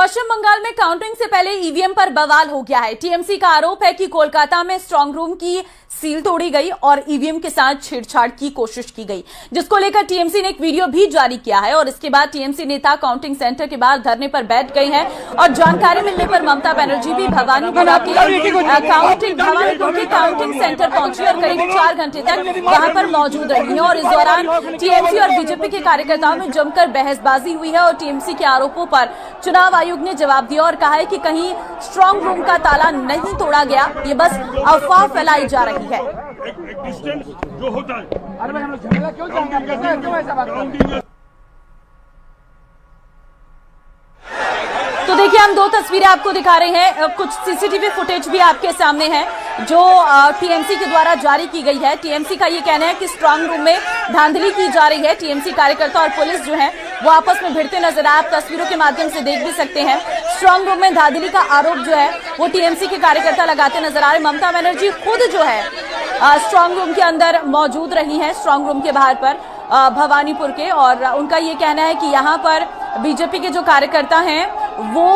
पश्चिम बंगाल में काउंटिंग से पहले ईवीएम पर बवाल हो गया है। टीएमसी का आरोप है कि कोलकाता में स्ट्रांग रूम की सील तोड़ी गई और ईवीएम के साथ छेड़छाड़ की कोशिश की गई, जिसको लेकर टीएमसी ने एक वीडियो भी जारी किया है। और इसके बाद टीएमसी नेता काउंटिंग सेंटर के बाहर धरने पर बैठ गए हैं और जानकारी मिलने पर ममता बनर्जी भी भवानीपुर के काउंटिंग सेंटर पहुंची और करीब 4 घंटे तक वहां पर मौजूद रही है। और इस दौरान टीएमसी और बीजेपी के कार्यकर्ताओं में जमकर बहसबाजी हुई है और टीएमसी के आरोपों पर चुनाव आयोग ने जवाब दिया और कहा है कि कहीं स्ट्रांग रूम का ताला नहीं तोड़ा गया, ये बस अफवाह फैलाई जा रही है। जो होता है अरे भाई हम लोग झमेला क्यों जाएंगे, क्यों ऐसा बात कर रहे हैं? तो देखिए, हम 2 तस्वीरें आपको दिखा रहे हैं। कुछ सीसीटीवी फुटेज भी आपके सामने है जो टीएमसी के द्वारा जारी की गई है। टीएमसी का ये कहना है कि स्ट्रांग रूम में धांधली की जा रही है। टीएमसी कार्यकर्ता और पुलिस जो है वो आपस में भिड़ते नजर आए। आप तस्वीरों के माध्यम से देख भी सकते हैं। स्ट्रांग रूम में धांधली का आरोप जो है वो टीएमसी के कार्यकर्ता लगाते नजर आ रहे। ममता बनर्जी खुद जो है स्ट्रांग रूम के अंदर मौजूद रही हैं, स्ट्रांग रूम के बाहर पर भवानीपुर के, और उनका ये कहना है कि यहाँ पर बीजेपी के जो कार्यकर्ता हैं वो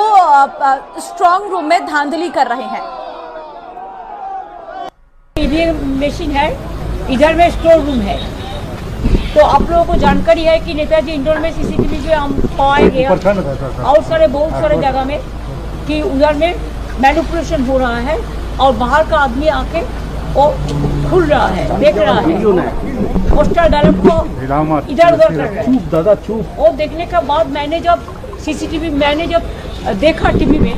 स्ट्रांग रूम में धांधली कर रहे हैं। ईवीएम मशीन है, इधर में स्टोर रूम है। तो आप लोगों को जानकारी है कि नेताजी इंडोर में सीसीटीवी जो हम पाए गए और बहुत सारे जगह में कि उधर में मैनिपुलेशन हो रहा है और बाहर का आदमी आके वो खुल रहा है, देख रहा है, पोस्टर डाल को इधर उधर कर रहा है। दादा चुप। वो देखने के बाद मैंने जब सीसीटीवी देखा टीवी में,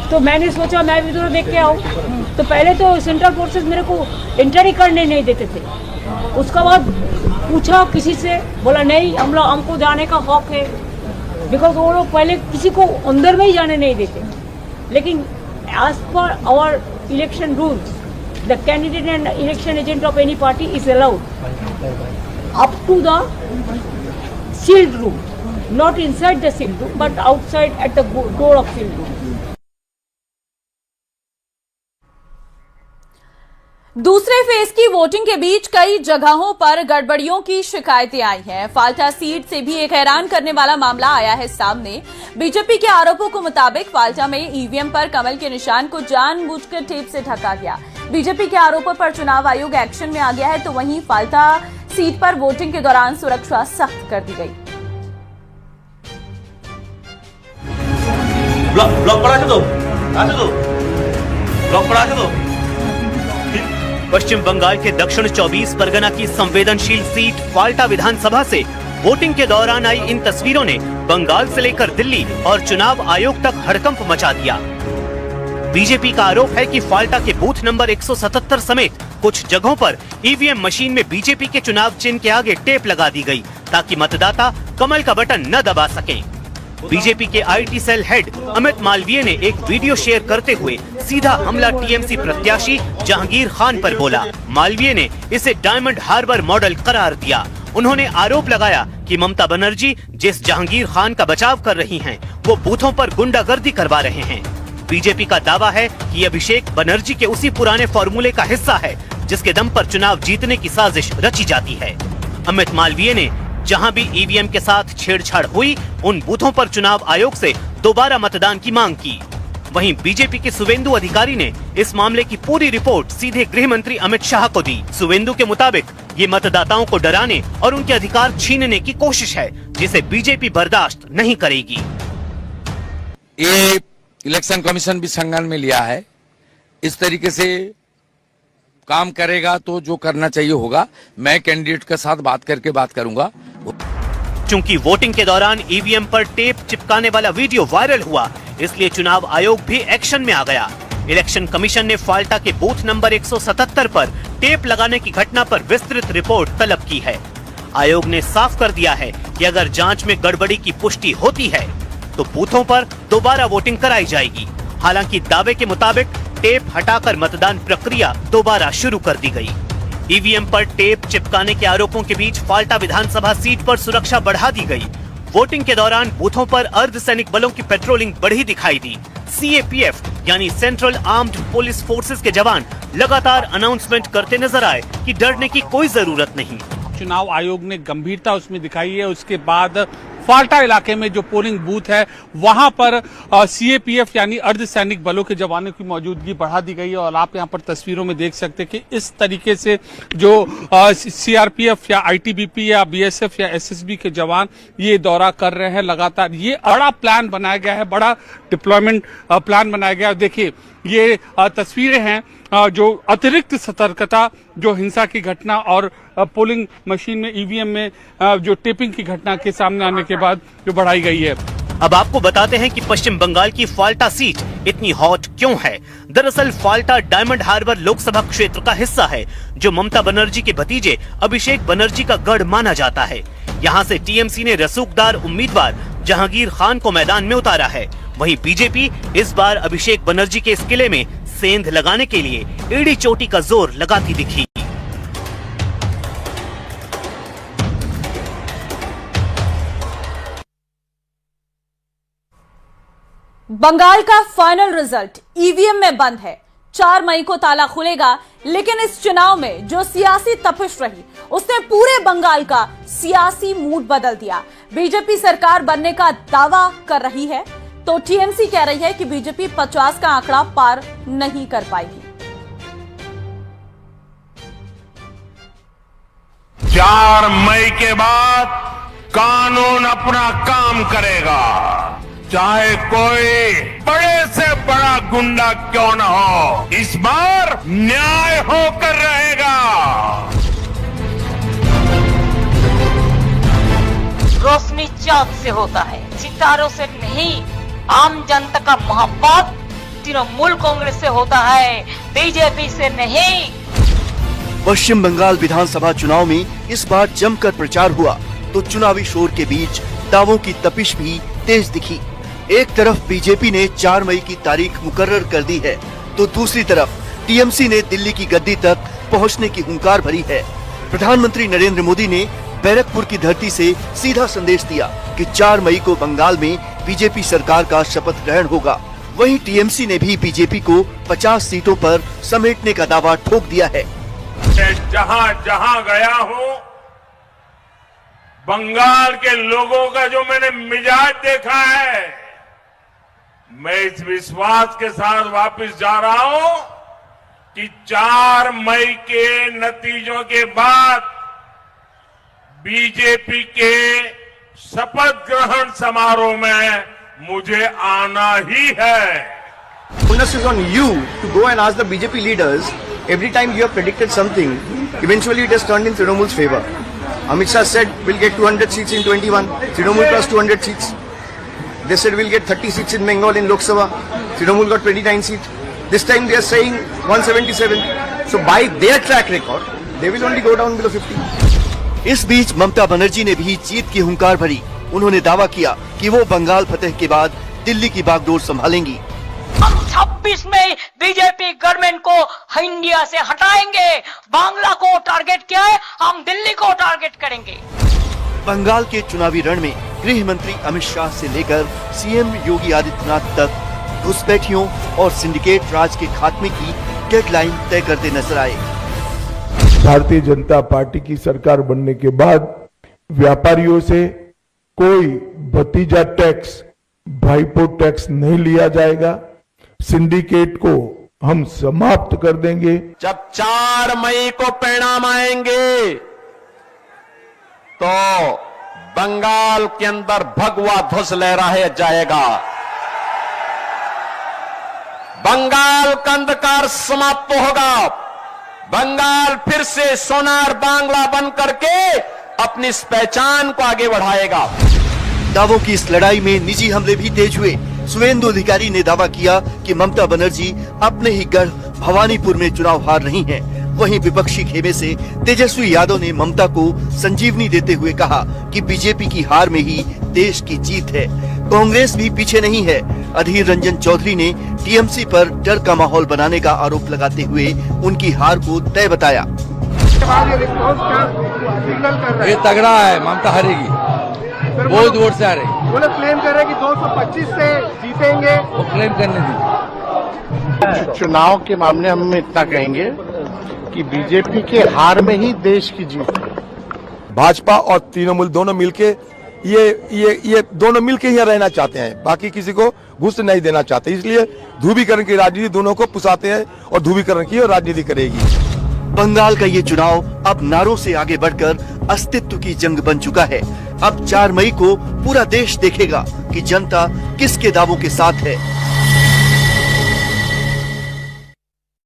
तो मैंने सोचा मैं भी उधर देख के आऊँ। तो पहले तो सेंट्रल फोर्सेस मेरे को एंट्री करने नहीं देते थे। उसके बाद पूछा किसी से, बोला नहीं हमको जाने का हक है, बिकॉज वो लोग पहले किसी को अंदर में ही जाने नहीं देते। लेकिन as per our election rules, the candidate and election agent of any party is allowed up to the sealed room, not inside the sealed room but outside at the door of sealed room. दूसरे phase की voting के बीच कई जगहों पर गड़बड़ियों की शिकायतें आई हैं। फाल्टा सीट से भी एक हैरान करने वाला मामला आया है सामने। बीजेपी के आरोपों के मुताबिक फाल्टा में ईवीएम पर कमल के निशान को जानबूझकर टेप से ढका गया। बीजेपी के आरोपों पर चुनाव आयोग एक्शन में आ गया है, तो वहीं फाल्टा सीट पर वोटिंग के दौरान सुरक्षा सख्त कर दी गई। ब्लॉक पड़ा के दो, ब्लॉक पड़ा के दो। पश्चिम बंगाल के दक्षिण 24 परगना की संवेदनशील सीट फाल्टा विधानसभा से वोटिंग के दौरान आई इन तस्वीरों ने बंगाल से लेकर दिल्ली और चुनाव आयोग तक हड़कंप मचा दिया। बीजेपी का आरोप है कि फाल्टा के बूथ नंबर 177 समेत कुछ जगहों पर ईवीएम मशीन में बीजेपी के चुनाव चिन्ह के आगे टेप लगा दी गई ताकि मतदाता कमल का बटन न दबा सकें। बीजेपी के IT cell head Amit Malviya ने एक वीडियो शेयर करते हुए सीधा हमला टीएमसी प्रत्याशी जहांगीर खान पर बोला। मालवीय ने इसे डायमंड हार्बर मॉडल करार दिया। उन्होंने आरोप लगाया कि ममता बनर्जी जिस जहांगीर खान का बचाव कर रही हैं, वो बूथों पर गुंडागर्दी करवा रहे हैं। बीजेपी का दावा है कि अभिषेक बनर्जी के उसी पुराने फॉर्मूले का हिस्सा है जिसके दम पर चुनाव जीतने की साजिश रची जाती है। अमित मालवीय ने जहां भी ईवीएम के साथ छेड़छाड़ हुई, उन बूथों पर चुनाव आयोग से दोबारा मतदान की मांग की। वहीं बीजेपी के सुवेंदु अधिकारी ने इस मामले की पूरी रिपोर्ट सीधे गृह मंत्री अमित शाह को दी। सुवेंदु के मुताबिक ये मतदाताओं को डराने और उनके अधिकार छीनने की कोशिश है, जिसे बीजेपी बर्दाश्त नहीं करेगी। ये इलेक्शन कमीशन भी संज्ञान में लिया है। इस तरीके से काम करेगा तो जो करना चाहिए होगा। मैं कैंडिडेट के साथ बात करके बात करूंगा। चूंकि वोटिंग के दौरान ईवीएम पर टेप चिपकाने वाला वीडियो वायरल हुआ, इसलिए चुनाव आयोग भी एक्शन में आ गया। इलेक्शन कमीशन ने फाल्टा के बूथ नंबर 177 पर टेप लगाने की घटना पर विस्तृत रिपोर्ट तलब की है। आयोग ने साफ कर दिया है कि अगर जांच में गड़बड़ी की पुष्टि होती है तो बूथों पर दोबारा वोटिंग कराई जाएगी। हालांकि दावे के मुताबिक टेप हटाकर मतदान प्रक्रिया दोबारा शुरू कर दी गई। ईवीएम पर टेप चिपकाने के आरोपों के बीच फाल्टा विधानसभा सीट पर सुरक्षा बढ़ा दी गई। वोटिंग के दौरान बूथों पर अर्धसैनिक बलों की पेट्रोलिंग बढ़ी दिखाई दी। सीएपीएफ यानी सेंट्रल आर्म्ड पुलिस फोर्सेस के जवान लगातार अनाउंसमेंट करते नजर आए कि डरने की कोई जरूरत नहीं। चुनाव आयोग ने गंभीरता उसमें दिखाई है। उसके बाद फाल्टा इलाके में जो पोलिंग बूथ है वहां पर सीएपीएफ यानी अर्धसैनिक बलों के जवानों की मौजूदगी बढ़ा दी गई है। और आप यहां पर तस्वीरों में देख सकते हैं कि इस तरीके से जो सीआरपीएफ या आईटीबीपी या बीएसएफ या एसएसबी के जवान ये दौरा कर रहे हैं लगातार। ये बड़ा प्लान बनाया गया है, बड़ा डिप्लॉयमेंट प्लान बनाया गया है। देखिए ये तस्वीरें हैं जो अतिरिक्त सतर्कता, जो हिंसा की घटना और पोलिंग मशीन में ईवीएम में जो टेपिंग की घटना के सामने आने के बाद जो बढ़ाई गई है। अब आपको बताते हैं कि पश्चिम बंगाल की फाल्टा सीट इतनी हॉट क्यों है। दरअसल फाल्टा डायमंड हार्बर लोकसभा क्षेत्र का हिस्सा है जो ममता बनर्जी के भतीजे अभिषेक बनर्जी का गढ़ माना जाता है। यहाँ से टीएमसी ने रसूखदार उम्मीदवार जहांगीर खान को मैदान में उतारा है। वहीं बीजेपी इस बार अभिषेक बनर्जी के इस किले में सेंध लगाने के लिए एड़ी चोटी का जोर लगाती दिखी। बंगाल का फाइनल रिजल्ट ईवीएम में बंद है। 4 मई को ताला खुलेगा, लेकिन इस चुनाव में जो सियासी तपिश रही उसने पूरे बंगाल का सियासी मूड बदल दिया। बीजेपी सरकार बनने का दावा कर रही है तो टीएमसी कह रही है कि बीजेपी 50 का आंकड़ा पार नहीं कर पाएगी। 4 मई के बाद कानून अपना काम करेगा, चाहे कोई बड़े से बड़ा गुंडा क्यों न हो। इस बार न्याय होकर रहेगा। रोशनी चाँद से होता है, सितारों से नहीं। आम जनता का मोहब्बत तृणमूल कांग्रेस से होता है, बीजेपी से नहीं। पश्चिम बंगाल विधानसभा चुनाव में इस बार जमकर प्रचार हुआ तो चुनावी शोर के बीच दावों की तपिश भी तेज दिखी। एक तरफ बीजेपी ने 4 मई की तारीख मुकर्रर कर दी है तो दूसरी तरफ टीएमसी ने दिल्ली की गद्दी तक पहुंचने की हुंकार भरी है। प्रधानमंत्री नरेंद्र मोदी ने बैरकपुर की धरती से सीधा संदेश दिया कि 4 मई को बंगाल में बीजेपी सरकार का शपथ ग्रहण होगा। वहीं टीएमसी ने भी बीजेपी को 50 सीटों पर समेटने का दावा ठोक दिया है। जहां जहां गया हूं, बंगाल के लोगों का जो मैंने मिजाज देखा है, मैं इस विश्वास के साथ वापस जा रहा हूं कि 4 मई के नतीजों के बाद बीजेपी के शपथ ग्रहण समारोह में मुझे आना ही है। Onus is on you to go and ask the BJP leaders. Every time you have predicted something, eventually it has turned in Trinamool's favor. Amit Shah said we'll get 200 seats in 21. Trinamool plus 200 seats. They said we'll get 30 seats in Bengal in Lok Sabha. Trinamool got 29 seats. This time they are saying 177. So by their track record, they will only go down below 50. इस बीच ममता बनर्जी ने भी जीत की हुंकार भरी। उन्होंने दावा किया कि वो बंगाल फतेह के बाद दिल्ली की बागडोर संभालेंगी। हम 26 में बीजेपी गवर्नमेंट को इंडिया से हटाएंगे। बांग्ला को टारगेट किया है, हम दिल्ली को टारगेट करेंगे। बंगाल के चुनावी रण में गृह मंत्री अमित शाह से लेकर सीएम योगी आदित्यनाथ तक घुसपैठियों और सिंडिकेट राज के खात्मे की डेडलाइन तय करते नजर आए। भारतीय जनता पार्टी की सरकार बनने के बाद व्यापारियों से कोई भतीजा टैक्स, भाईपो टैक्स नहीं लिया जाएगा। सिंडिकेट को हम समाप्त कर देंगे। जब 4 मई को परिणाम आएंगे तो बंगाल के अंदर भगवा ध्वज लहराया जाएगा। बंगाल का अंधकार समाप्त होगा। बंगाल फिर से सोनार बांग्ला बन करके अपनी इस पहचान को आगे बढ़ाएगा। दावों की इस लड़ाई में निजी हमले भी तेज हुए। सुवेंदु अधिकारी ने दावा किया कि ममता बनर्जी अपने ही गढ़ भवानीपुर में चुनाव हार रही हैं। वहीं विपक्षी खेमे से तेजस्वी यादव ने ममता को संजीवनी देते हुए कहा कि बीजेपी की हार में ही देश की जीत है। कांग्रेस भी पीछे नहीं है। अधीर रंजन चौधरी ने टीएमसी पर डर का माहौल बनाने का आरोप लगाते हुए उनकी हार को तय बताया। ये तगड़ा है, ममता हारेगी, बहुत वोट से हारेगी। वो लोग क्लेम कर रहे हैं कि 225 से जीतेंगे। वो क्लेम करने दी। चुनाव के मामले हम इतना कहेंगे कि बीजेपी के हार में ही देश की जीत है। भाजपा और तृणमूल दोनों मिलके ये दोनों मिलकर यहाँ रहना चाहते हैं, बाकी किसी को घुस नहीं देना चाहते, इसलिए ध्रुवीकरण की राजनीति दोनों को पुसाते हैं और ध्रुवीकरण की राजनीति करेगी। बंगाल का ये चुनाव अब नारों से आगे बढ़कर अस्तित्व की जंग बन चुका है। अब 4 मई को पूरा देश देखेगा कि जनता किसके दावों के साथ है।